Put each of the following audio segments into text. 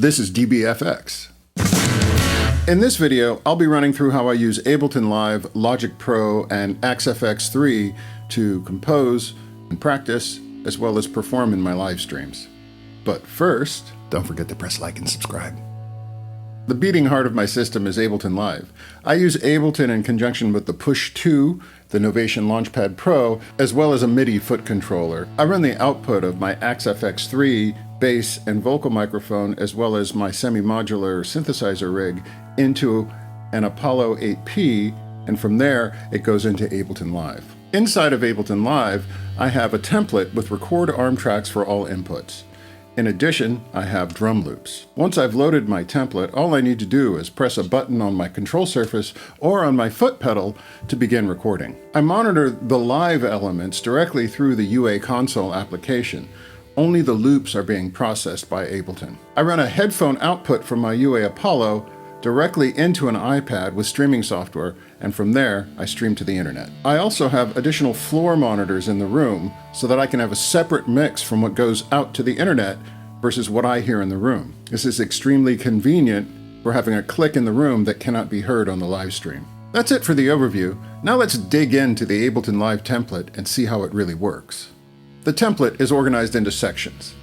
This is DBFX. In this video, I'll be running through how I use Ableton Live, Logic Pro, and AxeFX 3 to compose and practice, as well as perform in my live streams. But first, don't forget to press like and subscribe. The beating heart of my system is Ableton Live. I use Ableton in conjunction with the Push 2, the Novation Launchpad Pro, as well as a MIDI foot controller. I run the output of my AxeFX 3 bass and vocal microphone, as well as my semi-modular synthesizer rig, into an Apollo 8P, and from there it goes into Ableton Live. Inside of Ableton Live, I have a template with record arm tracks for all inputs. In addition, I have drum loops. Once I've loaded my template, all I need to do is press a button on my control surface or on my foot pedal to begin recording. I monitor the live elements directly through the UA console application. Only the loops are being processed by Ableton. I run a headphone output from my UA Apollo directly into an iPad with streaming software, and from there, I stream to the internet. I also have additional floor monitors in the room so that I can have a separate mix from what goes out to the internet versus what I hear in the room. This is extremely convenient for having a click in the room that cannot be heard on the live stream. That's it for the overview. Now let's dig into the Ableton Live template and see how it really works. The template is organized into sections.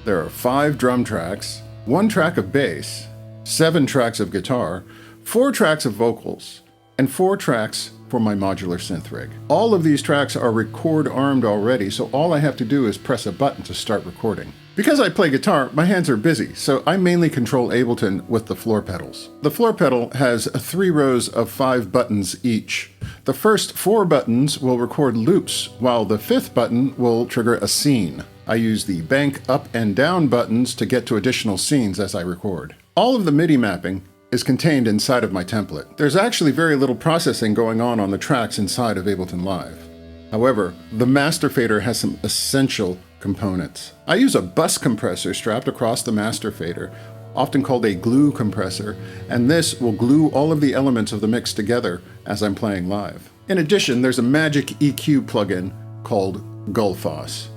There are 5 drum tracks, 1 track of bass, 7 tracks of guitar, 4 tracks of vocals, and 4 tracks for my modular synth rig. All of these tracks are record armed already, so all I have to do is press a button to start recording. Because I play guitar, my hands are busy, so I mainly control Ableton with the floor pedals. The floor pedal has 3 rows of 5 buttons each. The first 4 buttons will record loops, while the 5th button will trigger a scene. I use the bank up and down buttons to get to additional scenes as I record. All of the MIDI mapping is contained inside of my template. There's actually very little processing going on the tracks inside of Ableton Live. However, the master fader has some essential components. I use a bus compressor strapped across the master fader, often called a glue compressor, and this will glue all of the elements of the mix together as I'm playing live. In addition, there's a magic EQ plugin called Gullfoss.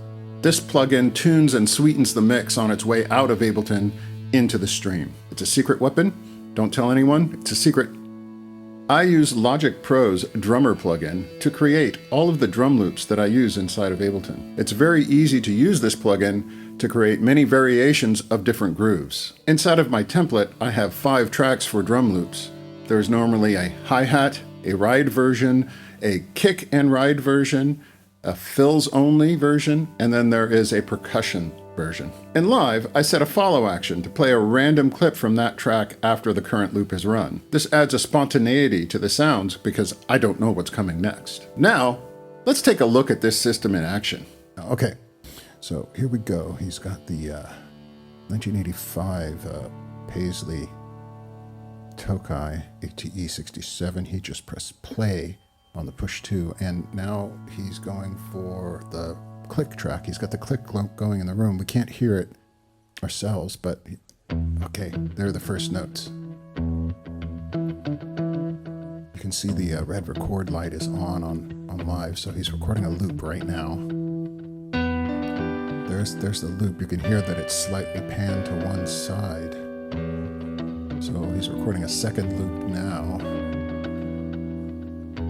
This plugin tunes and sweetens the mix on its way out of Ableton into the stream. It's a secret weapon. Don't tell anyone, it's a secret. I use Logic Pro's drummer plugin to create all of the drum loops that I use inside of Ableton. It's very easy to use this plugin to create many variations of different grooves. Inside of my template, I have 5 tracks for drum loops. There's normally a hi-hat, a ride version, a kick and ride version, a fills only version, and then there is a percussion version. In Live, I set a follow action to play a random clip from that track after the current loop is run. This adds a spontaneity to the sounds because I don't know what's coming next. Now, let's take a look at this system in action. Okay, so here we go. He's got the 1985 Paisley Tokai ATE67. He just pressed play on the Push 2, and now he's going for the click track. He's got the click going in the room. We can't hear it ourselves, but okay, there are the first notes. You can see the red record light is on live, so he's recording a loop right now. There's the loop. You can hear that it's slightly panned to one side. So he's recording a second loop now,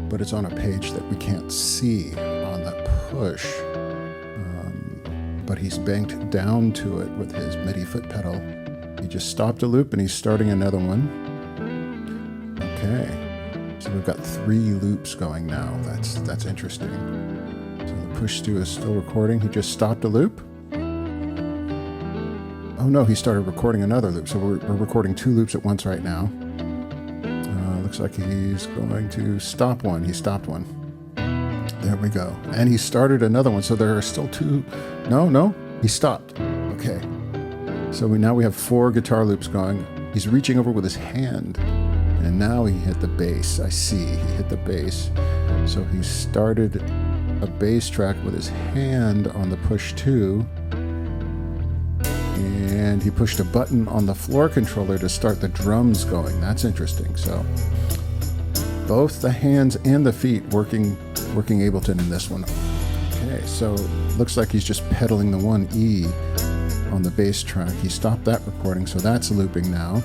but it's on a page that we can't see on that push. But he's banked down to it with his MIDI foot pedal. He just stopped a loop and he's starting another one. Okay, so we've got 3 loops going now. That's interesting. So the Push 2 is still recording. He just stopped a loop. Oh no, he started recording another loop. So we're recording 2 loops at once right now. Looks like he's going to stop one. He stopped one. There we go. And he started another one, so there are still 2. No, he stopped. Okay. So now we have 4 guitar loops going. He's reaching over with his hand, and now he hit the bass. I see, he hit the bass. So he started a bass track with his hand on the Push 2, and he pushed a button on the floor controller to start the drums going. That's interesting. So both the hands and the feet working Ableton in this one. Okay, so looks like he's just pedaling the 1E on the bass track. He stopped that recording, so that's looping now.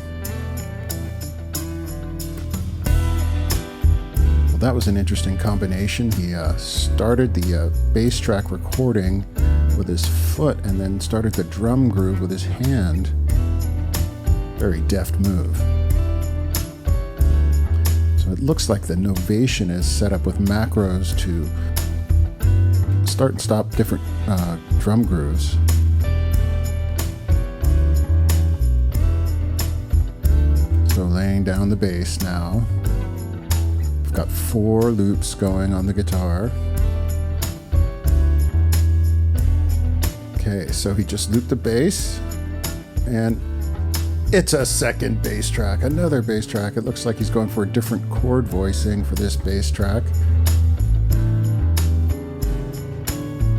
Well, that was an interesting combination. He started the bass track recording with his foot and then started the drum groove with his hand. Very deft move. So it looks like the Novation is set up with macros to start and stop different drum grooves. So laying down the bass now. I've got 4 loops going on the guitar. Okay, so he just looped the bass, and it's a second bass track, another bass track. It looks like he's going for a different chord voicing for this bass track.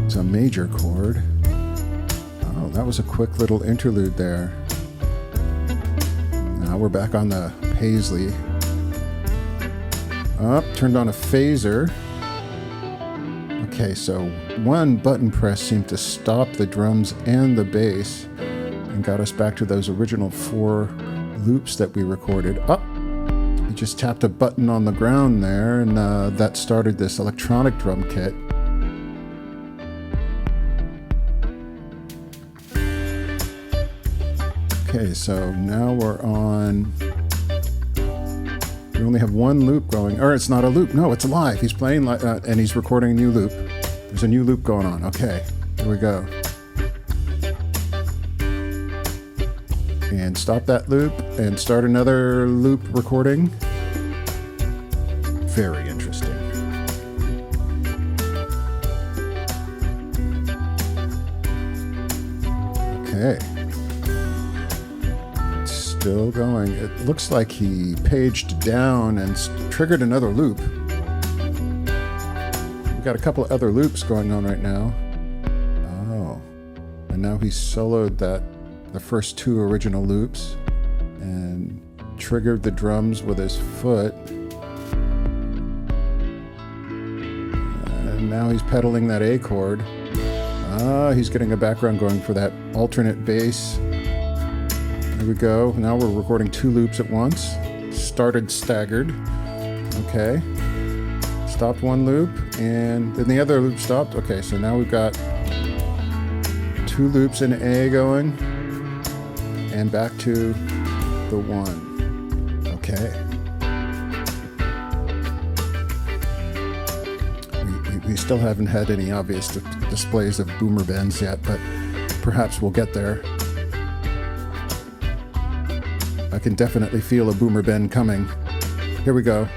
It's a major chord. Oh, that was a quick little interlude there. Now we're back on the Paisley. Turned on a phaser. Okay, so one button press seemed to stop the drums and the bass and got us back to those original 4 loops that we recorded. He just tapped a button on the ground there, and that started this electronic drum kit. Okay, so now we're on... We only have 1 loop going, or it's not a loop. No, it's live. He's playing and he's recording a new loop. There's a new loop going on. Okay, here we go. And stop that loop and start another loop recording. Very interesting. Okay. Still going. It looks like he paged down and triggered another loop. We've got a couple of other loops going on right now. Oh. And now he soloed the first 2 original loops and triggered the drums with his foot. And now he's pedaling that A chord. He's getting a background going for that alternate bass. There we go. Now we're recording 2 loops at once. Started staggered. Okay. Stopped 1 loop, and then the other loop stopped. Okay, so now we've got 2 loops in A going, and back to the 1. Okay. We still haven't had any obvious displays of boomer bends yet, but perhaps we'll get there. I can definitely feel a boomer bend coming. Here we go.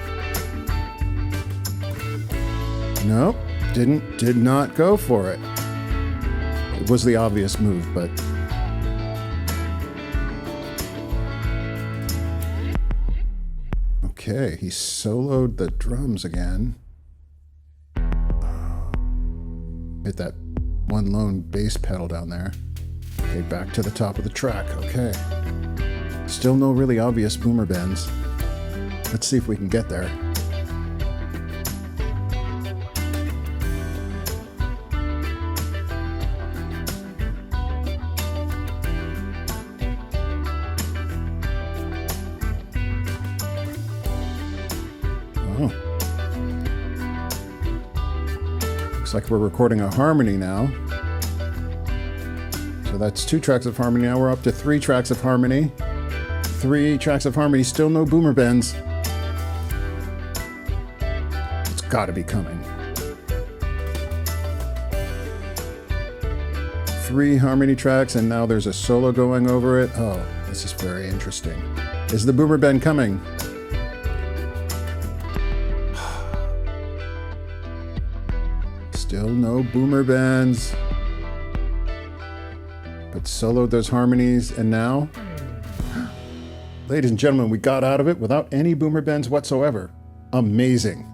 Nope, did not go for it. It was the obvious move, but... Okay, he soloed the drums again. Hit that 1 lone bass pedal down there. Okay, back to the top of the track. Okay. Still no really obvious boomer bends. Let's see if we can get there. Oh. Looks like we're recording a harmony now. So that's 2 tracks of harmony. Now we're up to 3 tracks of harmony. 3 tracks of harmony, still no boomer bends. It's gotta be coming. 3 harmony tracks, and now there's a solo going over it. Oh, this is very interesting. Is the boomer bend coming? Still no boomer bends. But soloed those harmonies, and now... Ladies and gentlemen, we got out of it without any boomer bends whatsoever. Amazing.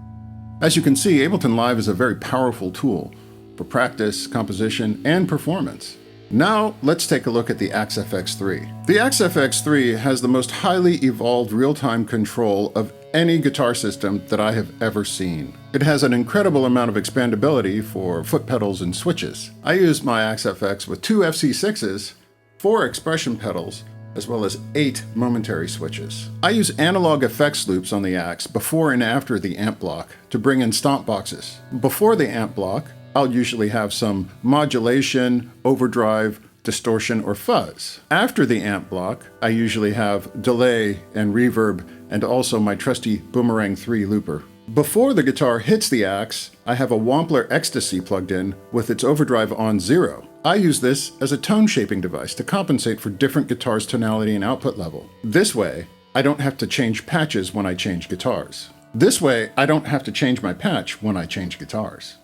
As you can see, Ableton Live is a very powerful tool for practice, composition, and performance. Now, let's take a look at the AxeFX 3. The AxeFX 3 has the most highly evolved real-time control of any guitar system that I have ever seen. It has an incredible amount of expandability for foot pedals and switches. I used my AxeFX with 2 FC6s, 4 expression pedals, as well as 8 momentary switches. I use analog effects loops on the Axe before and after the amp block to bring in stomp boxes. Before the amp block, I'll usually have some modulation, overdrive, distortion, or fuzz. After the amp block, I usually have delay and reverb and also my trusty Boomerang 3 looper. Before the guitar hits the Axe, I have a Wampler Ecstasy plugged in with its overdrive on 0. I use this as a tone shaping device to compensate for different guitars' tonality and output level. This way, I don't have to change patches when I change guitars. This way, I don't have to change my patch when I change guitars.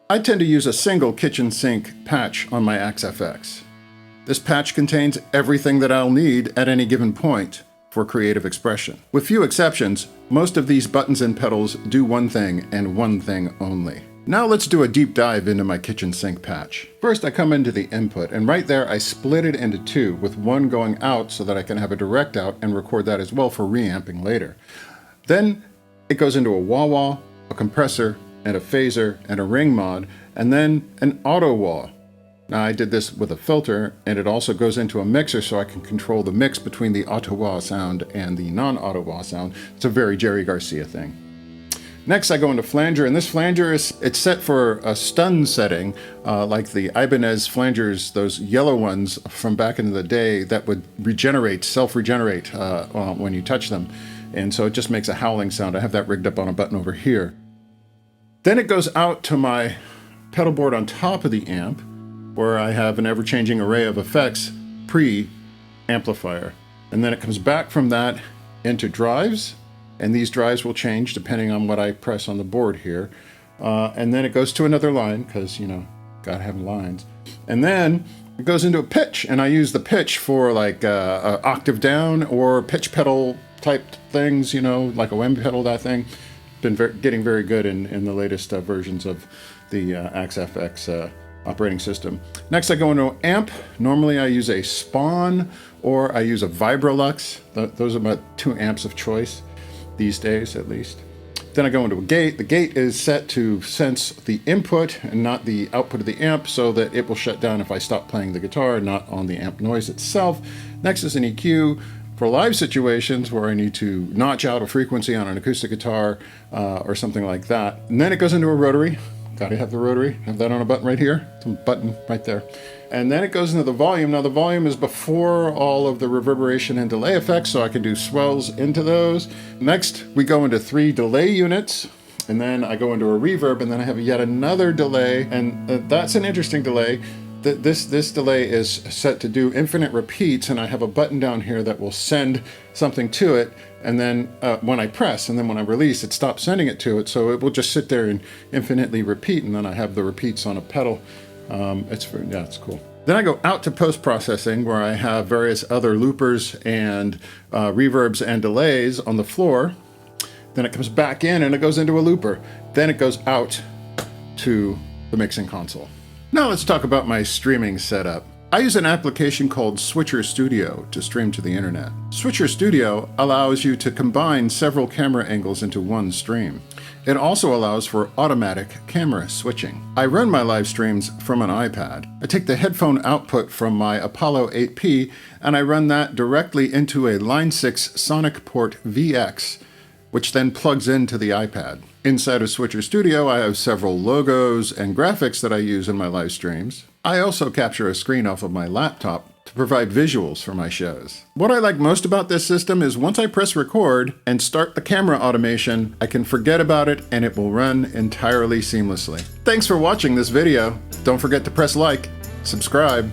I tend to use a single kitchen sink patch on my AxeFX. This patch contains everything that I'll need at any given point for creative expression. With few exceptions, most of these buttons and pedals do one thing and one thing only. Now let's do a deep dive into my kitchen sink patch. First, I come into the input, and right there I split it into 2, with one going out so that I can have a direct out and record that as well for reamping later. Then it goes into a wah-wah, a compressor, and a phaser, and a ring mod, and then an auto wah. Now I did this with a filter, and it also goes into a mixer so I can control the mix between the auto wah sound and the non-auto wah sound. It's a very Jerry Garcia thing. Next I go into flanger, and this flanger it's set for a stun setting, like the Ibanez flangers, those yellow ones from back in the day that would regenerate, self-regenerate when you touch them. And so it just makes a howling sound. I have that rigged up on a button over here. Then it goes out to my pedal board on top of the amp, where I have an ever-changing array of effects pre-amplifier. And then it comes back from that into drives, and these drives will change depending on what I press on the board here. And then it goes to another line, because, you know, gotta have lines. And then it goes into a pitch, and I use the pitch for like a octave down or pitch pedal type things, you know, like a WEM pedal, that thing. Been getting very good in the latest versions of the AxeFX operating system. Next I go into amp. Normally I use a Spawn or I use a Vibrolux. Those are my 2 amps of choice these days, at least. Then I go into a gate. The gate is set to sense the input and not the output of the amp, so that it will shut down if I stop playing the guitar, not on the amp noise itself. Next is an EQ for live situations where I need to notch out a frequency on an acoustic guitar or something like that. And then it goes into a rotary. Gotta have the rotary. Have that on a button right here. Some button right there. And then it goes into the volume. Now the volume is before all of the reverberation and delay effects, so I can do swells into those. Next, we go into 3 delay units, and then I go into a reverb, and then I have yet another delay, and that's an interesting delay. This delay is set to do infinite repeats, and I have a button down here that will send something to it, and then when I press, and then when I release, it stops sending it to it, so it will just sit there and infinitely repeat, and then I have the repeats on a pedal. It's cool. Then I go out to post-processing, where I have various other loopers and reverbs and delays on the floor. Then it comes back in, and it goes into a looper. Then it goes out to the mixing console. Now let's talk about my streaming setup. I use an application called Switcher Studio to stream to the internet. Switcher Studio allows you to combine several camera angles into one stream. It also allows for automatic camera switching. I run my live streams from an iPad. I take the headphone output from my Apollo 8P and I run that directly into a Line 6 Sonic Port VX, which then plugs into the iPad. Inside of Switcher Studio, I have several logos and graphics that I use in my live streams. I also capture a screen off of my laptop to provide visuals for my shows. What I like most about this system is once I press record and start the camera automation, I can forget about it and it will run entirely seamlessly. Thanks for watching this video. Don't forget to press like, subscribe,